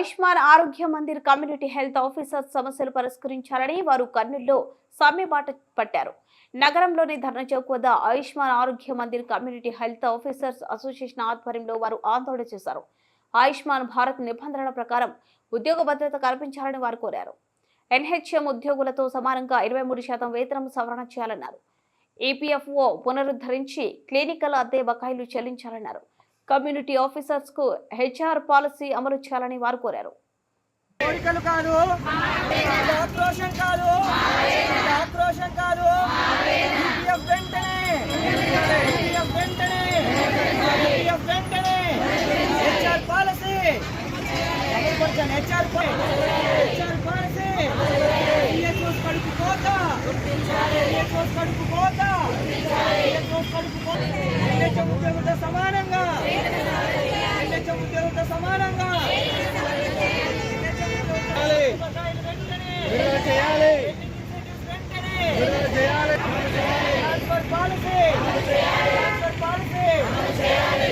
ఆయుష్మాన్ ఆరోగ్య Mandir community health officers సమస్యలు పరిష్కరించాలని వారు కర్నూలులో సమ్మె బాట పట్టారు. నగరంలోని ధర్నా చౌక్ వద్ద ఆయుష్మాన్ ఆరోగ్య Mandir community health officers association ఆధ్వర్యంలో వారు ఆందోళన చేశారు. ఆయుష్మాన్ భారత్ నిబంధనల ప్రకారం ఉద్యోగ భద్రత కల్పించాలని వారు కోరారు. ఎన్హెచ్ఎం ఉద్యోగులతో సమానంగా 23% వేతనం సవరణ చేయాలన్నారు. ఈపీఎఫ్ఓ పునరుద్ధరించి క్లినికల్ అద్దె బకాయిలు చెల్లించాలన్నారు. కమ్యూనిటీ ఆఫీసర్స్ కు హెచ్ఆర్ పాలసీ అమలు చేయాలని వారు కోరారు. సమానంగా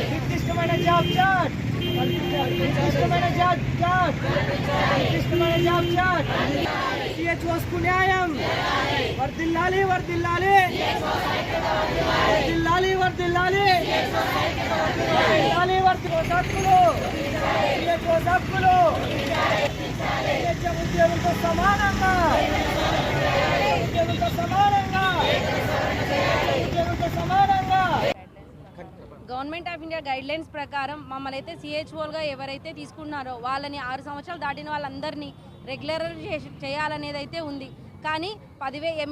నిర్దిష్టమైన జాబ్ చార్ట్ సిహెచ్ఓస్ కు న్యాయం వర్ధిల్లాలి వర్ధిల్లాలి వర్ధిల్లాలి వర్ధిల్లాలి హక్కులు సిహెచ్ఓస్ హక్కులు ఉద్యోగులతో సమానంగా గవర్నమెంట్ ఆఫ్ ఇండియా గైడ్లైన్స్ ప్రకారం మమ్మల్ని అయితే సిహెచ్ఓలుగా ఎవరైతే తీసుకున్నారో వాళ్ళని 6 సంవత్సరాలు దాటిన వాళ్ళందరినీ రెగ్యులర్ చేయాలనేది అయితే ఉంది. కానీ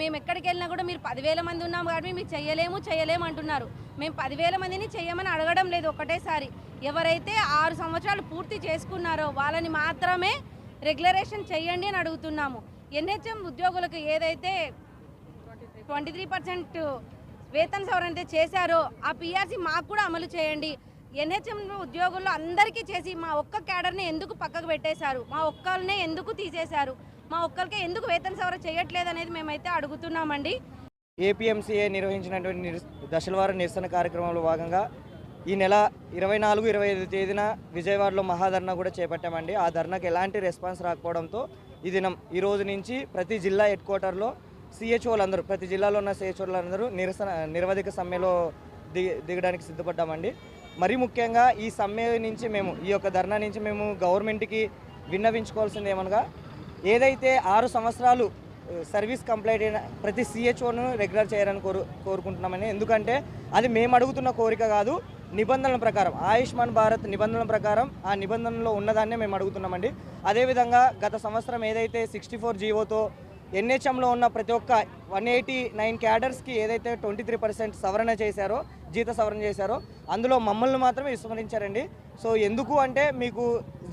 మేము ఎక్కడికి వెళ్ళినా కూడా మీరు 10,000 మంది ఉన్నాం కాబట్టి మీరు చేయలేము అంటున్నారు. మేము 10,000 మందిని చేయమని అడగడం లేదు. ఒకటేసారి ఎవరైతే 6 సంవత్సరాలు పూర్తి చేసుకున్నారో వాళ్ళని మాత్రమే రెగ్యులరేషన్ చేయండి అని అడుగుతున్నాము. ఎన్హెచ్ఎం ఉద్యోగులకు ఏదైతే 23% వేతన సవరణ చేశారో ఆ పిఆర్సీ మాకు కూడా అమలు చేయండి. ఎన్హెచ్ఎం ఉద్యోగుల్లో అందరికీ చేసి మా ఒక్క క్యాడర్ని ఎందుకు పక్కకు పెట్టేశారు, మా ఒక్కరినే ఎందుకు తీసేశారు, మా ఒక్కరికే ఎందుకు వేతన సవరణ చేయట్లేదు అనేది మేమైతే అడుగుతున్నామండి. ఏపీఎంసీఏ నిర్వహించినటువంటి దశలవారీ నిరసన కార్యక్రమంలో భాగంగా ఈ నెల 24, 25 తేదీన విజయవాడలో మహాధర్నా కూడా చేపట్టామండి. ఆ ధర్నాకు ఎలాంటి రెస్పాన్స్ రాకపోవడంతో ఈ రోజు నుంచి ప్రతి జిల్లా హెడ్ క్వార్టర్లో సిహెచ్ఓలందరూ, ప్రతి జిల్లాలో ఉన్న సిహెచ్ఓలందరూ నిరవధిక సమ్మెలో దిగడానికి సిద్ధపడ్డామండి. మరీ ముఖ్యంగా ఈ సమ్మె నుంచి ఈ యొక్క ధర్నా నుంచి మేము గవర్నమెంట్కి విన్నవించుకోవాల్సింది ఏమనగా, ఏదైతే 6 సంవత్సరాలు సర్వీస్ కంప్లీట్ అయిన ప్రతి సిహెచ్ఓను రెగ్యులర్ చేయాలని కోరుకుంటున్నామని. ఎందుకంటే అది మేము అడుగుతున్న కోరిక కాదు, నిబంధనల ప్రకారం, ఆయుష్మాన్ భారత్ నిబంధనల ప్రకారం ఆ నిబంధనలో ఉన్నదాన్నే మేము అడుగుతున్నామండి. అదేవిధంగా గత సంవత్సరం ఏదైతే 64 జీవోతో ఎన్హెచ్ఎంలో ఉన్న ప్రతి ఒక్క 189 క్యాడర్స్కి ఏదైతే 23% సవరణ చేశారో, జీత సవరణ చేశారో, అందులో మమ్మల్ని మాత్రమే విస్మరించారండి. సో ఎందుకు అంటే మీకు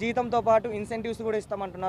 జీతంతో పాటు ఇన్సెంటివ్స్ కూడా ఇస్తామంటున్నారు.